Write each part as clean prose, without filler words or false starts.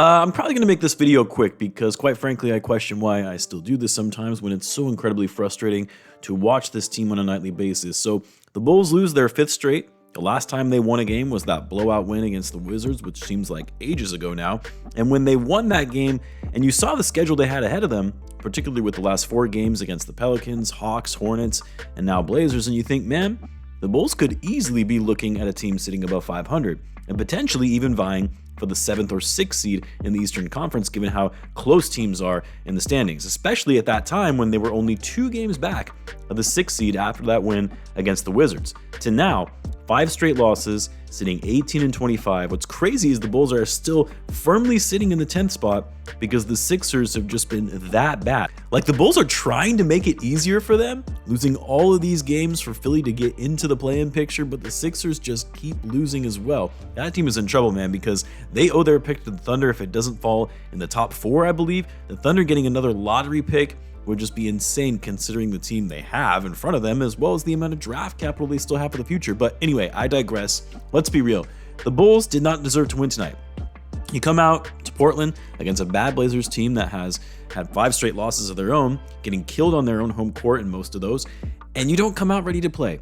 I'm probably going to make this video quick because, quite frankly, I question why I still do this sometimes when it's so incredibly frustrating to watch this team on a nightly basis. So the Bulls lose their 5th straight. The last time they won a game was that blowout win against the Wizards, which seems like ages ago now. And when they won that game, and you saw the schedule they had ahead of them, particularly with the last 4 games against the Pelicans, Hawks, Hornets, and now Blazers, and you think, man, the Bulls could easily be looking at a team sitting above 500 and potentially even vying for the 7th or 6th seed in the Eastern Conference, given how close teams are in the standings, especially at that time when they were only 2 games back of the 6th seed after that win against the Wizards. To now, 5 straight losses, sitting 18-25. What's crazy is the Bulls are still firmly sitting in the 10th spot because the Sixers have just been that bad. Like, the Bulls are trying to make it easier for them, losing all of these games for Philly to get into the play-in picture, but the Sixers just keep losing as well. That team is in trouble, man, because they owe their pick to the Thunder if it doesn't fall in the top 4, I believe. The Thunder getting another lottery pick would just be insane considering the team they have in front of them, as well as the amount of draft capital they still have for the future. But anyway, I digress. Let's be real. The Bulls did not deserve to win tonight. You come out to Portland against a bad Blazers team that has had 5 straight losses of their own, getting killed on their own home court in most of those, and you don't come out ready to play.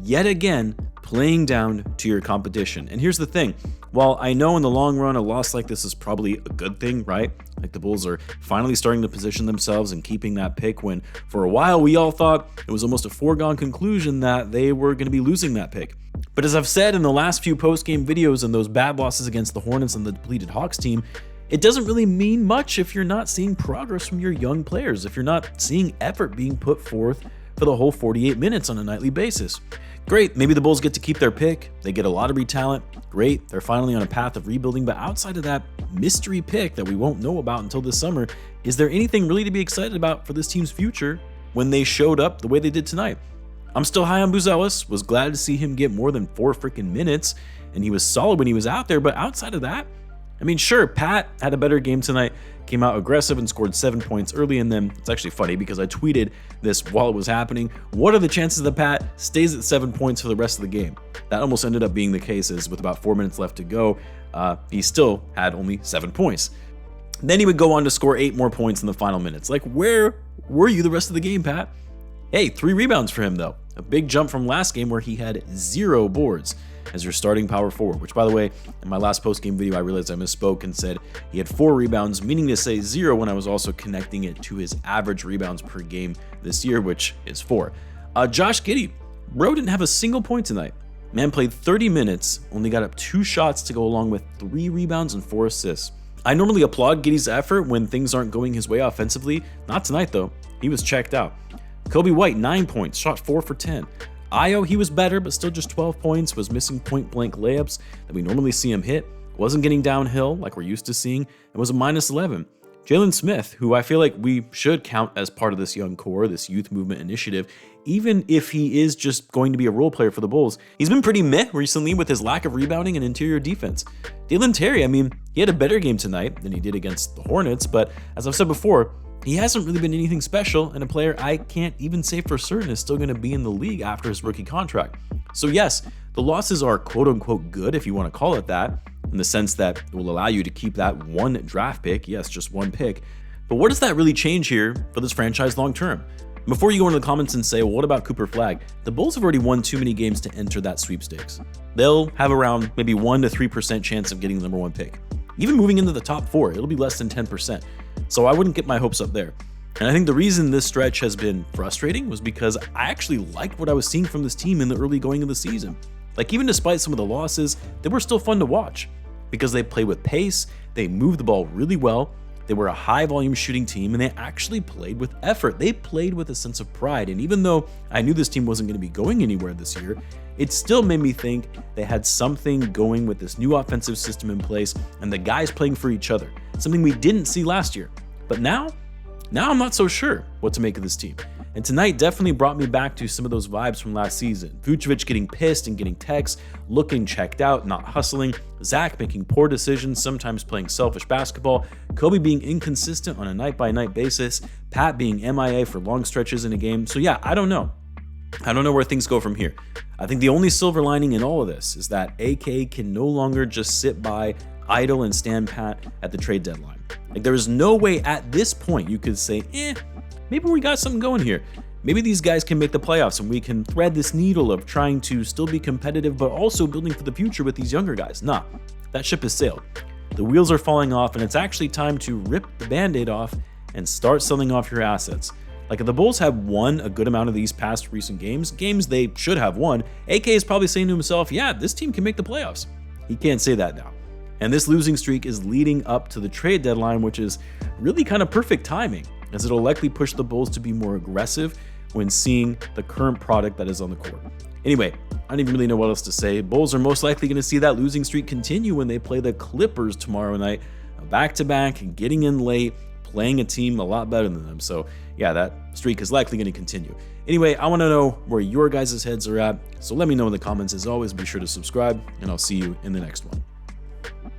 Yet again, playing down to your competition. And here's the thing. While I know in the long run a loss like this is probably a good thing, right? Like, the Bulls are finally starting to position themselves and keeping that pick when for a while we all thought it was almost a foregone conclusion that they were going to be losing that pick. But as I've said in the last few post-game videos and those bad losses against the Hornets and the depleted Hawks team, it doesn't really mean much if you're not seeing progress from your young players, if you're not seeing effort being put forth for the whole 48 minutes on a nightly basis. Great, maybe the Bulls get to keep their pick, they get a lottery talent, great, they're finally on a path of rebuilding, but outside of that mystery pick that we won't know about until this summer, is there anything really to be excited about for this team's future when they showed up the way they did tonight? I'm still high on Buzelis, was glad to see him get more than 4 freaking minutes, and he was solid when he was out there, but outside of that, I mean, sure, Pat had a better game tonight, came out aggressive and scored 7 points early, and then it's actually funny because I tweeted this while it was happening. What are the chances that Pat stays at 7 points for the rest of the game? That almost ended up being the case, as with about 4 minutes left to go, he still had only 7 points. Then he would go on to score 8 more points in the final minutes. Like, where were you the rest of the game, Pat? Hey, 3 rebounds for him, though. A big jump from last game where he had 0 boards as your starting power forward, which, by the way, in my last post-game video, I realized I misspoke and said he had 4 rebounds, meaning to say 0 when I was also connecting it to his average rebounds per game this year, which is 4. Josh Giddey, bro, didn't have a single point tonight. Man played 30 minutes, only got up 2 shots to go along with 3 rebounds and 4 assists. I normally applaud Giddey's effort when things aren't going his way offensively. Not tonight, though. He was checked out. Coby White, 9 points, shot 4 for 10. Io, he was better, but still just 12 points, was missing point-blank layups that we normally see him hit, wasn't getting downhill like we're used to seeing, and was a -11. Jalen Smith, who I feel like we should count as part of this young core, this youth movement initiative, even if he is just going to be a role player for the Bulls, he's been pretty meh recently with his lack of rebounding and interior defense. Dalen Terry, I mean, he had a better game tonight than he did against the Hornets, but as I've said before, he hasn't really been anything special, and a player I can't even say for certain is still going to be in the league after his rookie contract. So yes, the losses are quote-unquote good, if you want to call it that, in the sense that it will allow you to keep that 1 draft pick, yes, just 1 pick. But what does that really change here for this franchise long-term? Before you go into the comments and say, well, what about Cooper Flagg? The Bulls have already won too many games to enter that sweepstakes. They'll have around maybe 1 to 3% chance of getting the #1 pick. Even moving into the top 4, it'll be less than 10%. So I wouldn't get my hopes up there. And I think the reason this stretch has been frustrating was because I actually liked what I was seeing from this team in the early going of the season. Like, even despite some of the losses, they were still fun to watch because they played with pace, they moved the ball really well, they were a high volume shooting team, and they actually played with effort. They played with a sense of pride. And even though I knew this team wasn't going to be going anywhere this year, it still made me think they had something going with this new offensive system in place and the guys playing for each other, something we didn't see last year. But now I'm not so sure what to make of this team. And tonight definitely brought me back to some of those vibes from last season. Vucevic getting pissed and getting texts, looking checked out, not hustling. Zach making poor decisions, sometimes playing selfish basketball. Coby being inconsistent on a night-by-night basis. Pat being MIA for long stretches in a game. So yeah, I don't know. I don't know where things go from here. I think the only silver lining in all of this is that AK can no longer just sit by idle and stand pat at the trade deadline. Like, there is no way at this point you could say, maybe we got something going here. Maybe these guys can make the playoffs and we can thread this needle of trying to still be competitive but also building for the future with these younger guys. Nah, that ship has sailed. The wheels are falling off, and it's actually time to rip the Band-Aid off and start selling off your assets. Like, if the Bulls have won a good amount of these past recent games they should have won, AK is probably saying to himself, yeah, this team can make the playoffs. He can't say that now. And this losing streak is leading up to the trade deadline, which is really kind of perfect timing, as it'll likely push the Bulls to be more aggressive when seeing the current product that is on the court. Anyway, I don't even really know what else to say. Bulls are most likely going to see that losing streak continue when they play the Clippers tomorrow night, back-to-back, getting in late, playing a team a lot better than them. So yeah, that streak is likely going to continue. Anyway, I want to know where your guys' heads are at, so let me know in the comments. As always, be sure to subscribe, and I'll see you in the next one.